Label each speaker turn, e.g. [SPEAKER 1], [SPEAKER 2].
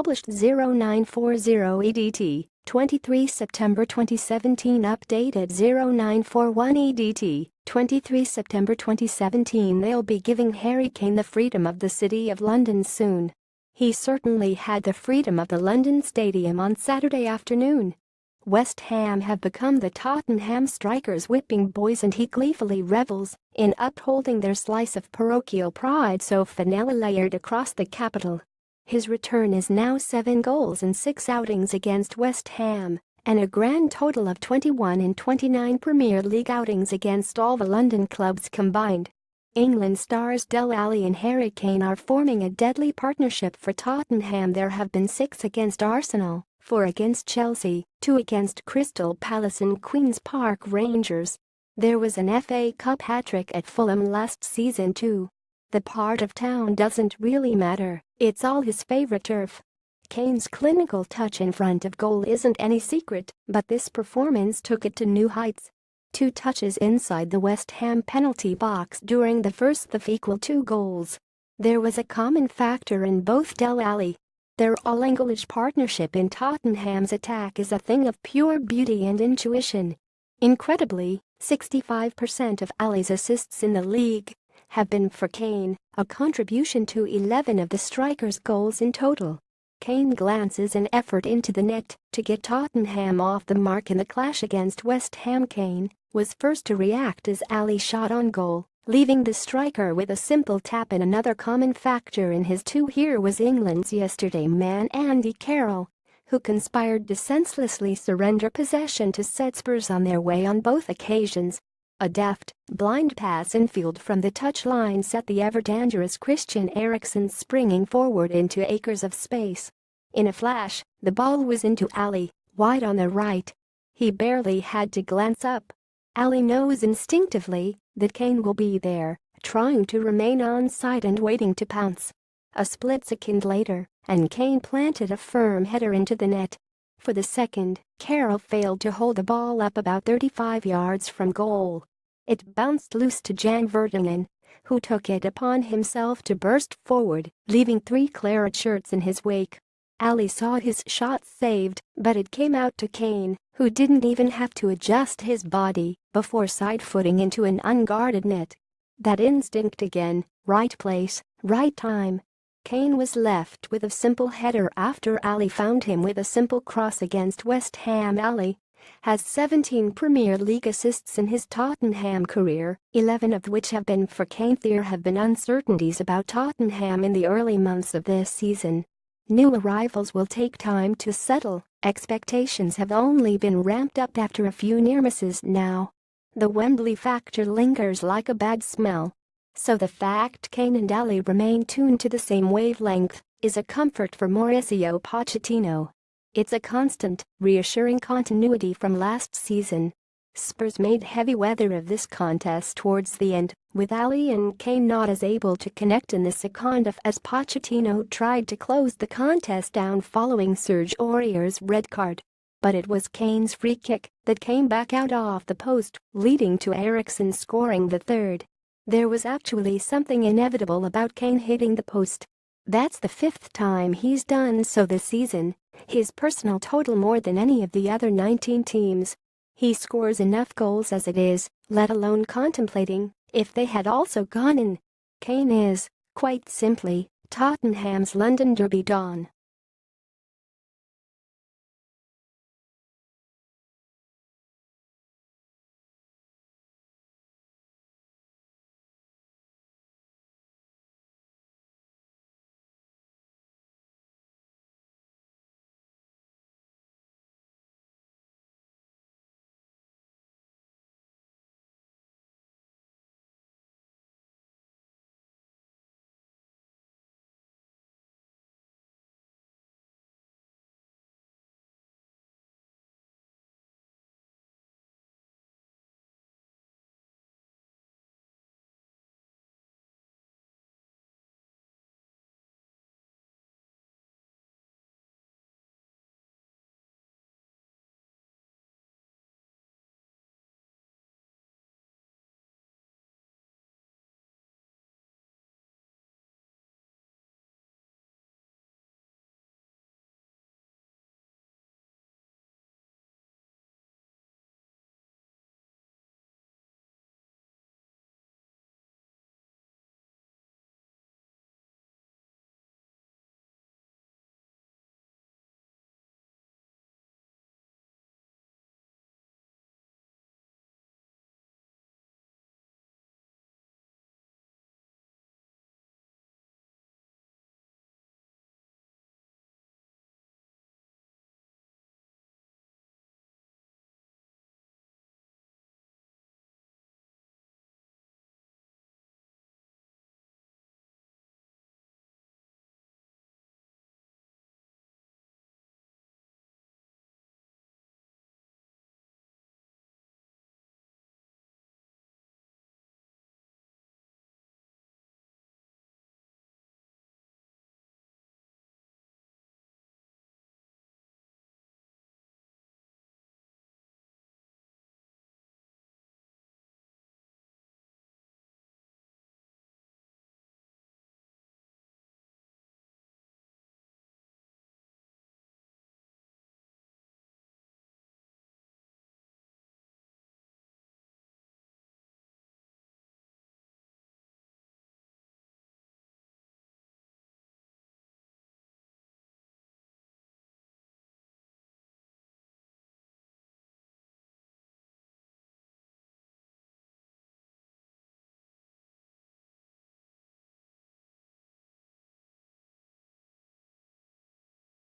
[SPEAKER 1] published 0940 EDT, 23 September 2017 updated 0941 EDT, 23 September 2017 They'll be giving Harry Kane the freedom of the City of London soon. He certainly had the freedom of the London Stadium on Saturday afternoon. West Ham have become the Tottenham strikers' whipping boys and he gleefully revels in upholding their slice of parochial pride so finelylayered across the capital. His return is now 7 goals in 6 outings against West Ham and a grand total of 21 in 29 Premier League outings against all the London clubs combined. England stars Dele Alli and Harry Kane are forming a deadly partnership for Tottenham. There have been 6 against Arsenal, 4 against Chelsea, 2 against Crystal Palace and Queen's Park Rangers. There was an FA Cup hat-trick at Fulham last season too. The part of town doesn't really matter, it's all his favourite turf. Kane's clinical touch in front of goal isn't any secret, but this performance took it to new heights. 2 touches inside the West Ham penalty box during the first of equal 2 goals. There was a common factor in both Dele Alli. Their all-English partnership in Tottenham's attack is a thing of pure beauty and intuition. Incredibly, 65% of Alli's assists in the league have been for Kane, a contribution to 11 of the striker's goals in total. Kane glances an effort into the net to get Tottenham off the mark in the clash against West Ham. Kane was first to react as Alli shot on goal, leaving the striker with a simple tap. And another common factor in his 2 here was England's yesterday man Andy Carroll, who conspired to senselessly surrender possession to set Spurs on their way on both occasions. A deft, blind pass infield from the touchline set the ever-dangerous Christian Eriksen springing forward into acres of space. In a flash, the ball was into Alli, wide on the right. He barely had to glance up. Alli knows instinctively that Kane will be there, trying to remain onside and waiting to pounce. A split second later, and Kane planted a firm header into the net. For the second, Carroll failed to hold the ball up about 35 yards from goal. It bounced loose to Jan Vertonghen, who took it upon himself to burst forward, leaving 3 claret shirts in his wake. Alli saw his shot saved, but it came out to Kane, who didn't even have to adjust his body before side-footing into an unguarded net. That instinct again, right place, right time. Kane was left with a simple header after Alli found him with a simple cross against West Ham. Alli has 17 Premier League assists in his Tottenham career, 11 of which have been for Kane. There have been uncertainties about Tottenham in the early months of this season. New arrivals will take time to settle, expectations have only been ramped up after a few near misses now. The Wembley factor lingers like a bad smell. So the fact Kane and Alli remain tuned to the same wavelength is a comfort for Mauricio Pochettino. It's a constant, reassuring continuity from last season. Spurs made heavy weather of this contest towards the end, with Alli and Kane not as able to connect in the second half as Pochettino tried to close the contest down following Serge Aurier's red card. But it was Kane's free kick that came back out off the post, leading to Eriksen scoring the third. There was actually something inevitable about Kane hitting the post. That's the 5th time he's done so this season, his personal total more than any of the other 19 teams. He scores enough goals as it is, let alone contemplating if they had also gone in. Kane is, quite simply, Tottenham's London Derby Dawn.